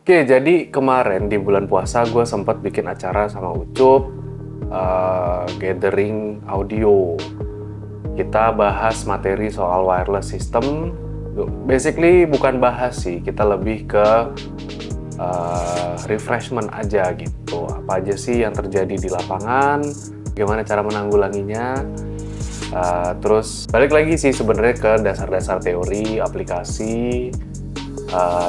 Oke, jadi kemarin di bulan puasa gue sempat bikin acara sama Ucup, gathering audio. Kita bahas materi soal wireless system. Basically bukan bahas sih, kita lebih ke refreshment aja gitu. Apa aja sih yang terjadi di lapangan, gimana cara menanggulanginya. Terus balik lagi sih sebenarnya ke dasar-dasar teori aplikasi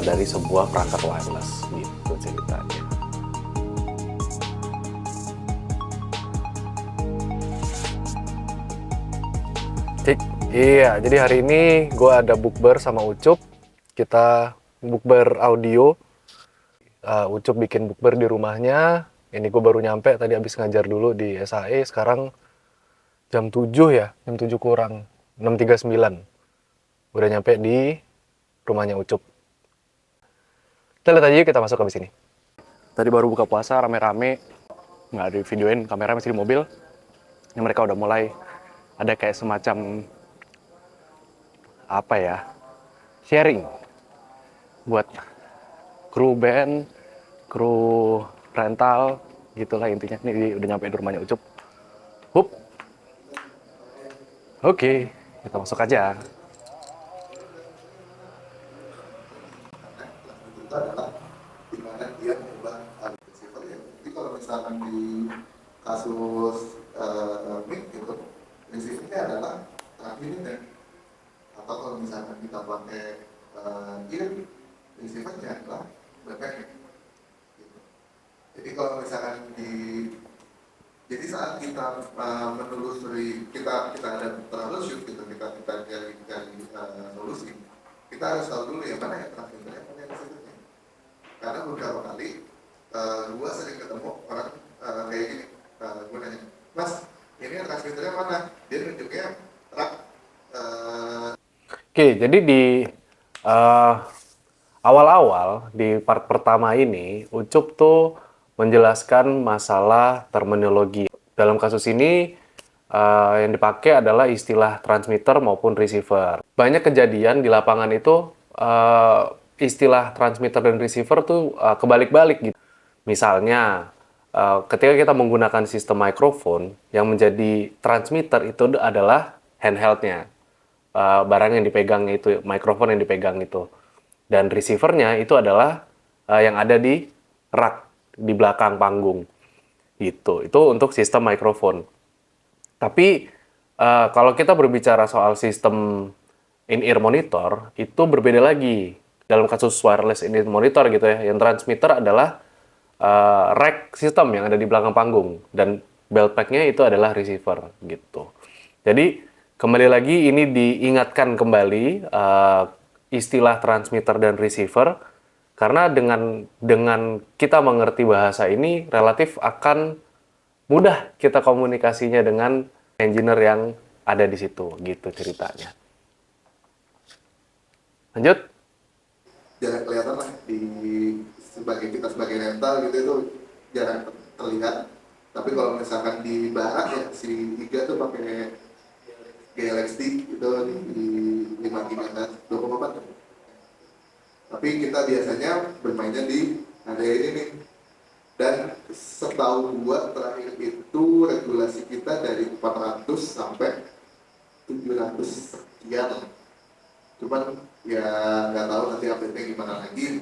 dari sebuah perangkat wireless gitu ceritanya. Cik, iya, jadi hari ini gue ada bukber sama Ucup. Kita bukber audio. Ucup bikin bukber di rumahnya. Ini gue baru nyampe, tadi habis ngajar dulu di SAE. Sekarang jam 7 ya, jam 7 kurang. 6.39. Udah nyampe di rumahnya Ucup. Kita lihat aja, kita masuk habis ini. Tadi baru buka puasa, rame-rame. Nggak ada videoin, kamera masih di mobil. Ini mereka udah mulai ada kayak semacam apa ya, sharing buat kru band, kru rental, gitulah intinya. Ini udah nyampe di rumahnya Ucup. Hup. Oke, kita masuk aja. Itu adalah di mana dia mengubah receiver ya. Jadi kalau misalkan di kasus mic gitu, receivernya adalah transmitnya. Atau kalau misalkan kita pakai ear, receivernya adalah backpack. Gitu. Jadi kalau misalkan jadi saat kita menelusuri, kita ada troubleshoot gitu, kita cari solusi, kita harus tahu dulu yang mana yang transmitternya, mana yang receivernya. Karena beberapa kali gue sering ketemu orang kayak gini, gue nanya, mas ini transmitternya mana? Dia nunjuknya rak. Oke, jadi di awal-awal di part pertama ini Ucup tuh menjelaskan masalah terminologi. Dalam kasus ini yang dipakai adalah istilah transmitter maupun receiver. Banyak kejadian di lapangan itu istilah transmitter dan receiver tuh kebalik-balik gitu. Misalnya ketika kita menggunakan sistem microphone, yang menjadi transmitter itu adalah handheldnya, barang yang dipegang itu, microphone yang dipegang itu. Dan receivernya itu adalah yang ada di rak di belakang panggung. Itu untuk sistem microphone. Tapi kalau kita berbicara soal sistem in-ear monitor, itu berbeda lagi. Dalam kasus wireless in-ear monitor gitu ya, yang transmitter adalah rack sistem yang ada di belakang panggung, dan belt pack-nya itu adalah receiver gitu. Jadi kembali lagi ini diingatkan kembali istilah transmitter dan receiver, karena dengan kita mengerti bahasa ini relatif akan mudah kita komunikasinya dengan engineer yang ada di situ gitu ceritanya. Lanjut. Jarang kelihatan lah kita sebagai rental gitu, itu jarang terlihat. Tapi kalau misalkan di barat ya, si Iga tuh pakai GLXD itu di 5 GHz 2,4. Tapi kita biasanya bermainnya di ada ini nih. Dan setahu gua terakhir itu regulasi kita dari 400 sampai 700 sekian. Cuman ya nggak tahu nanti update-nya gimana lagi,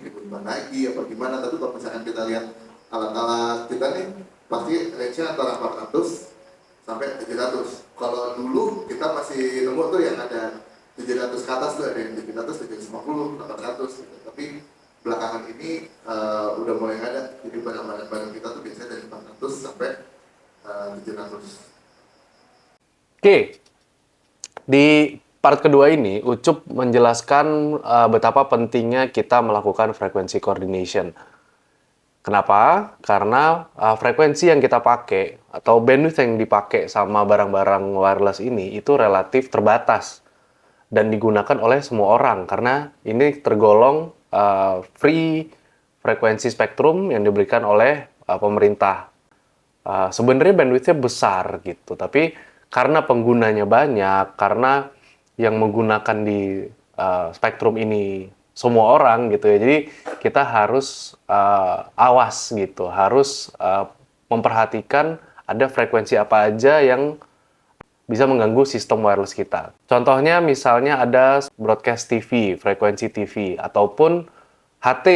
apa gimana. Tapi kalau misalkan kita lihat alat-alat kita nih, pasti range-nya antara 400 sampai 700. Kalau dulu kita masih nemu tuh yang ada 700 ke atas tuh, ada yang 700, 750, 800 gitu. Tapi belakangan ini udah mulai ada. Jadi barang-barang kita tuh biasanya dari 400 sampai 700. Oke, di part kedua ini Ucup menjelaskan betapa pentingnya kita melakukan frequency coordination. Kenapa? Karena frekuensi yang kita pakai atau bandwidth yang dipakai sama barang-barang wireless ini itu relatif terbatas dan digunakan oleh semua orang, karena ini tergolong free frekuensi spektrum yang diberikan oleh pemerintah. Sebenarnya bandwidthnya besar gitu, tapi karena penggunanya banyak, karena yang menggunakan di spektrum ini semua orang gitu ya. Jadi kita harus awas gitu, harus memperhatikan ada frekuensi apa aja yang bisa mengganggu sistem wireless kita. Contohnya misalnya ada broadcast TV, frekuensi TV, ataupun HT,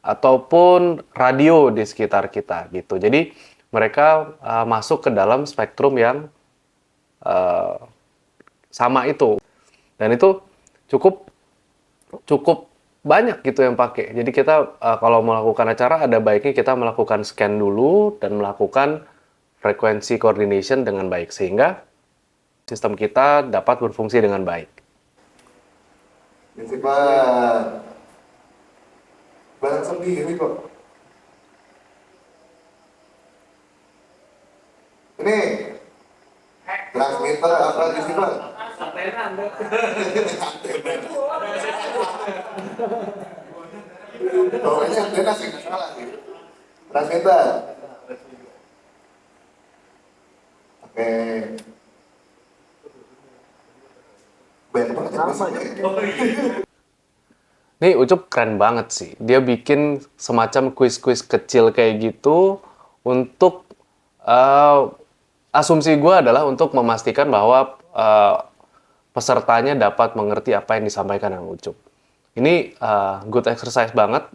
ataupun radio di sekitar kita gitu. Jadi mereka masuk ke dalam spektrum yang uh, sama itu. Dan itu cukup cukup banyak gitu yang pakai. Jadi kita kalau melakukan acara ada baiknya kita melakukan scan dulu dan melakukan frekuensi coordination dengan baik sehingga sistem kita dapat berfungsi dengan baik. Prinsipal barang sendiri kok. Ini transmitter apa prinsipal? Pokoknya antena sih nggak salah gitu. Transmitter. Oke. Banyak banget ya. Nih Ucup keren banget sih. Dia bikin semacam kuis-kuis kecil kayak gitu untuk asumsi gue adalah untuk memastikan bahwa pesertanya dapat mengerti apa yang disampaikan dengan Ucup. Ini good exercise banget,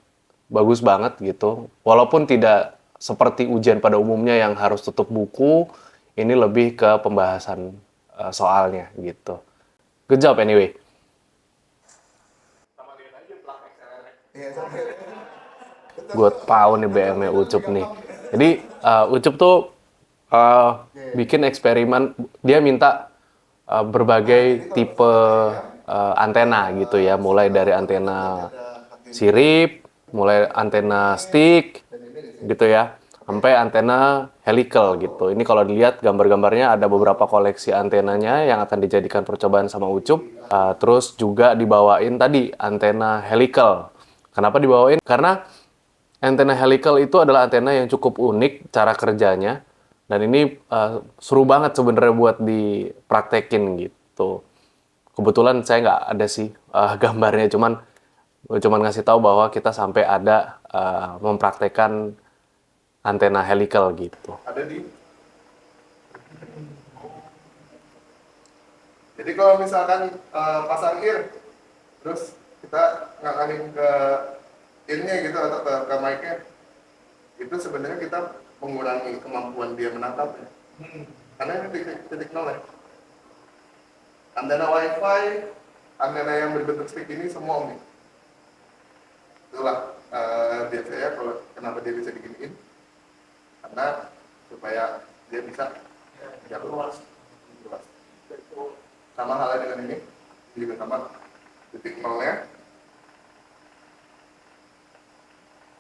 bagus banget gitu. Walaupun tidak seperti ujian pada umumnya yang harus tutup buku, ini lebih ke pembahasan soalnya gitu. Good job anyway. Gue tahu nih BM-nya Ucup nih. Jadi Ucup tuh bikin eksperimen, dia minta berbagai tipe antena gitu ya, mulai dari antena sirip, mulai antena stick gitu ya, sampai antena helical gitu. Ini kalau dilihat gambar-gambarnya ada beberapa koleksi antenanya yang akan dijadikan percobaan sama Ucup. Terus juga dibawain tadi antena helical. Kenapa dibawain? Karena antena helical itu adalah antena yang cukup unik cara kerjanya. Dan ini seru banget sebenarnya buat dipraktekin gitu. Kebetulan saya nggak ada sih gambarnya, cuman ngasih tahu bahwa kita sampai ada mempraktekkan antena helical gitu. Ada di. Jadi kalau misalkan pasang ear, terus kita ngalahin ke ear-nya gitu atau ke mic-nya, itu sebenarnya kita mengurangi kemampuan dia menatap ya. Karena ini titik nol ya. Antena wifi, antena yang berbentuk stick ini semua omni. Itulah biasanya kalau kenapa dia bisa diginiin, karena supaya dia bisa jatuh luas. Sama halnya dengan ini juga sama, titik nolnya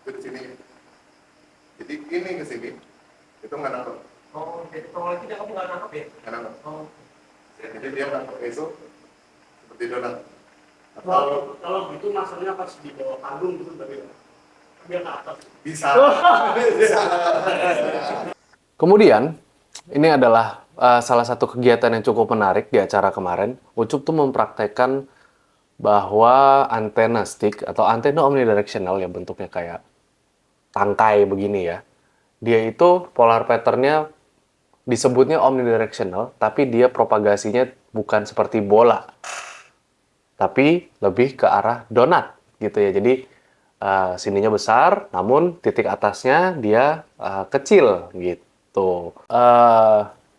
itu di sini. Jadi ini ke sini itu nggak nangkep. Oh, jadi kalau lagi kamu nggak nangkep ya? Nggak nangkep. Oh. Jadi dia nangkep itu seperti donat. Kalau gitu masanya pas di bawah panggung gitu bagaimana? Biar ke atas. Bisa. Kemudian, ini adalah salah satu kegiatan yang cukup menarik di acara kemarin. Ucup tuh mempraktekkan bahwa antena stick atau antena omnidirectional yang bentuknya kayak tangkai begini ya. Dia itu polar pattern-nya disebutnya omnidirectional, tapi dia propagasinya bukan seperti bola. Tapi lebih ke arah donat gitu ya. Jadi sininya besar, namun titik atasnya dia kecil gitu.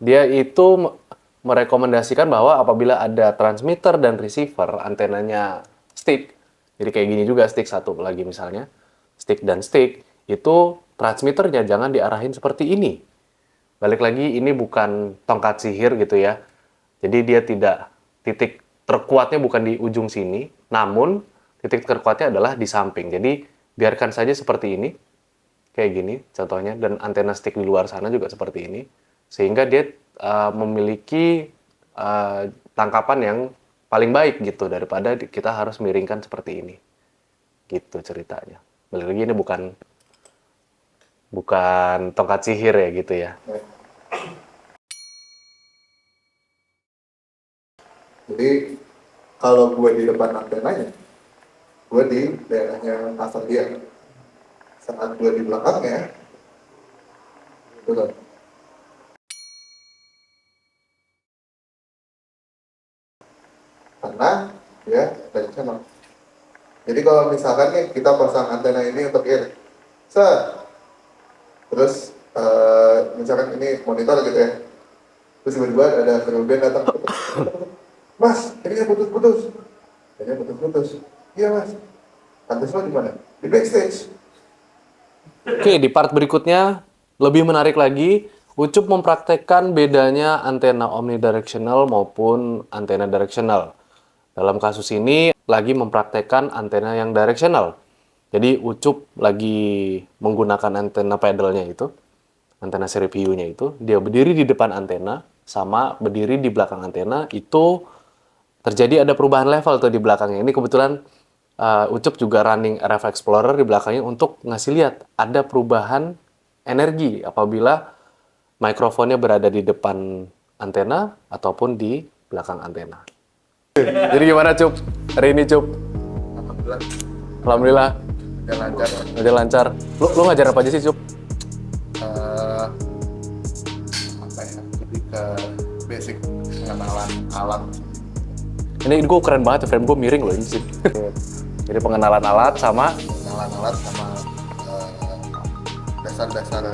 Dia itu merekomendasikan bahwa apabila ada transmitter dan receiver antenanya stick, jadi kayak gini juga stick satu lagi misalnya, stick dan stick, itu transmitternya jangan diarahin seperti ini. Balik lagi, ini bukan tongkat sihir gitu ya. Jadi dia tidak, titik terkuatnya bukan di ujung sini, namun titik terkuatnya adalah di samping. Jadi biarkan saja seperti ini, kayak gini contohnya, dan antena stick di luar sana juga seperti ini, sehingga dia memiliki tangkapan yang paling baik gitu, daripada kita harus miringkan seperti ini. Gitu ceritanya. Balik lagi, ini bukan tongkat sihir ya gitu ya. Jadi kalau gue di depan antenanya, gue di daerahnya pasar dia. Saat gue di belakangnya, itu kan. Karena ya dari channel. Jadi kalau misalkan nih kita pasang antena ini untuk air, terus misalkan ini monitor gitu ya, terus tiba-tiba ada kru band datang, Mas, ini putus-putus, iya Mas, pantas lo di mana? Di backstage. Oke, di part berikutnya lebih menarik lagi, Ucup mempraktekkan bedanya antena omnidirectional maupun antena directional. Dalam kasus ini lagi mempraktekkan antena yang directional. Jadi Ucup lagi menggunakan antena pedalnya itu, antena seri PU-nya itu, dia berdiri di depan antena sama berdiri di belakang antena, itu terjadi ada perubahan level tuh di belakangnya. Ini kebetulan Ucup juga running RF Explorer di belakangnya untuk ngasih lihat ada perubahan energi apabila mikrofonnya berada di depan antena ataupun di belakang antena. Jadi gimana Cup? Hari ini Cup? Alhamdulillah, Alhamdulillah. udah lancar. Udah lancar. Lu ngajar apa aja sih Cup? Apa ya, lebih ke basic pengenalan alat. Ini gue keren banget, frame gue miring loh ini sih. Jadi pengenalan alat sama Pengenalan alat sama dasar-dasar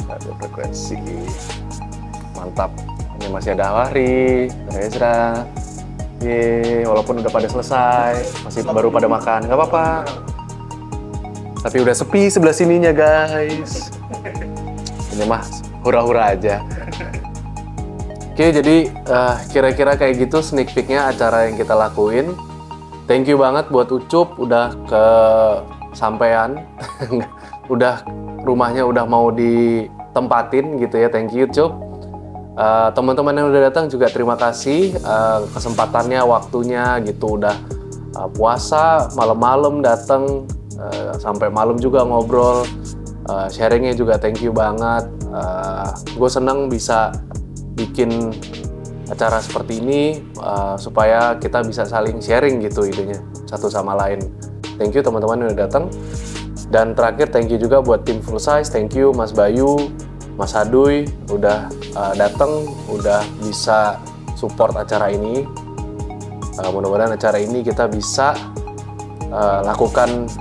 radio frekuensi. Mantap. Ini masih ada Awari, ada Ezra. Yeay, walaupun udah pada selesai, masih baru pada makan, nggak apa-apa. Tapi udah sepi sebelah sininya guys. Ini mah hura-hura aja. Oke, jadi kira-kira kayak gitu sneak peek-nya acara yang kita lakuin. Thank you banget buat Ucup udah kesampean. Udah rumahnya udah mau ditempatin gitu ya. Thank you Cup. Teman-teman yang udah datang juga terima kasih kesempatannya, waktunya gitu, udah puasa malam-malam datang sampai malam juga ngobrol, sharingnya juga thank you banget. Gue seneng bisa bikin acara seperti ini supaya kita bisa saling sharing gitu idenya satu sama lain. Thank you teman-teman yang udah datang. Dan terakhir thank you juga buat tim Full Size. Thank you Mas Bayu, Mas Haduy udah datang, udah bisa support acara ini. Mudah-mudahan acara ini kita bisa lakukan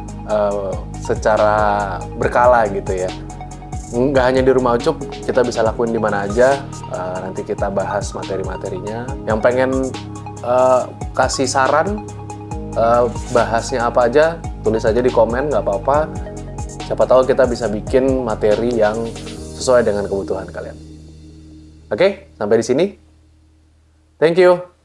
secara berkala gitu ya. Nggak hanya di rumah Ucup, kita bisa lakuin di mana aja. Nanti kita bahas materi-materinya. Yang pengen kasih saran, bahasnya apa aja, tulis aja di komen, nggak apa-apa. Siapa tahu kita bisa bikin materi yang sesuai dengan kebutuhan kalian. Oke, sampai di sini. Thank you.